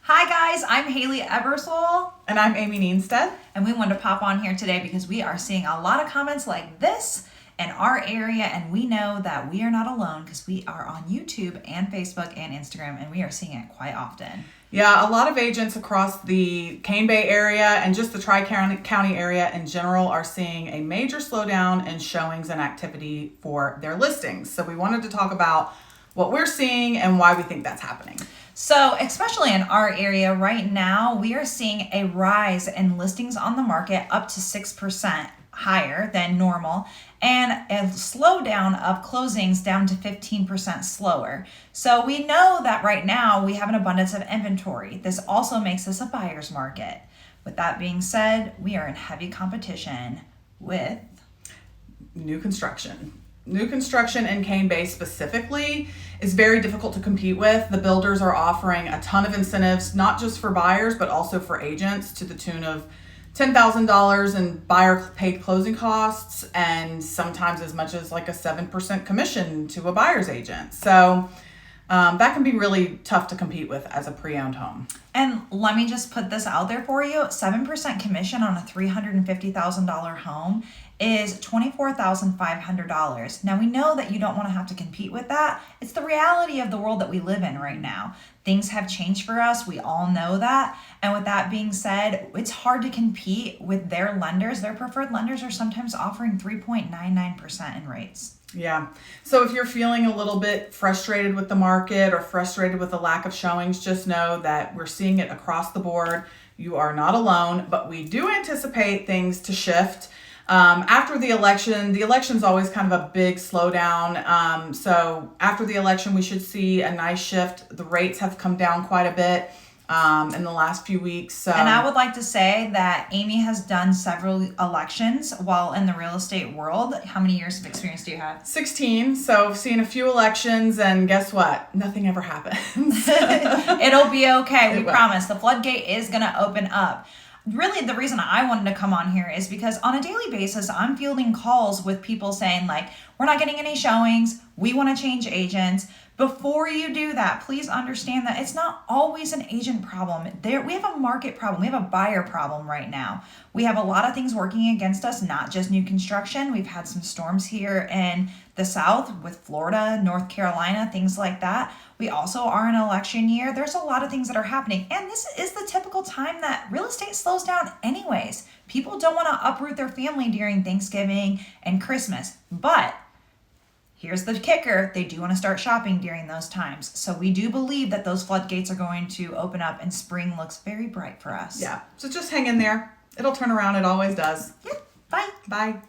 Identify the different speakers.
Speaker 1: Hi guys, I'm Haley Ebersole.
Speaker 2: And I'm Amy Neenstead.
Speaker 1: And we wanted to pop on here today because we are seeing a lot of comments like this in our area, and we know that we are not alone because we are on YouTube and Facebook and Instagram, and we are seeing it quite often.
Speaker 2: Yeah, a lot of agents across the Cane Bay area and just the Tri-County area in general are seeing a major slowdown in showings and activity for their listings. So we wanted to talk about what we're seeing and why we think that's happening.
Speaker 1: So, especially in our area right now, we are seeing a rise in listings on the market up to 6% higher than normal, and a slowdown of closings down to 15% slower. So we know that right now we have an abundance of inventory. This also makes this a buyer's market. With that being said, we are in heavy competition with
Speaker 2: New construction. New construction in Cane Bay specifically is very difficult to compete with. The builders are offering a ton of incentives, not just for buyers, but also for agents to the tune of $10,000 in buyer paid closing costs, and sometimes as much as like a 7% commission to a buyer's agent. So that can be really tough to compete with as a pre-owned home.
Speaker 1: And let me just put this out there for you. 7% commission on a $350,000 home is $24,500. Now, we know that you don't want to have to compete with that. It's the reality of the world that we live in right now. Things have changed for us. We all know that. And with that being said, it's hard to compete with their lenders. Their preferred lenders are sometimes offering 3.99% in rates.
Speaker 2: Yeah. So if you're feeling a little bit frustrated with the market or frustrated with the lack of showings, just know that we're seeing it across the board. You are not alone, but we do anticipate things to shift. After the election's always kind of a big slowdown. So after the election, we should see a nice shift. The rates have come down quite a bit in the last few weeks. So.
Speaker 1: And I would like to say that Amy has done several elections while in the real estate world. How many years of experience do you have?
Speaker 2: 16. So I've seen a few elections, and guess what? Nothing ever happens.
Speaker 1: It'll be okay. We promise. The floodgate is going to open up. Really, the reason I wanted to come on here is because on a daily basis, I'm fielding calls with people saying like, we're not getting any showings. We want to change agents. Before you do that, please understand that it's not always an agent problem. We have a market problem. We have a buyer problem right now. We have a lot of things working against us, not just new construction. We've had some storms here in the South with Florida, North Carolina, things like that. We also are in an election year. There's a lot of things that are happening. And this is the typical time that real estate slows down anyways. People don't want to uproot their family during Thanksgiving and Christmas. But here's the kicker. They do want to start shopping during those times. So we do believe that those floodgates are going to open up and spring looks very bright for us.
Speaker 2: Yeah. So just hang in there. It'll turn around. It always does.
Speaker 1: Yeah. Bye.
Speaker 2: Bye.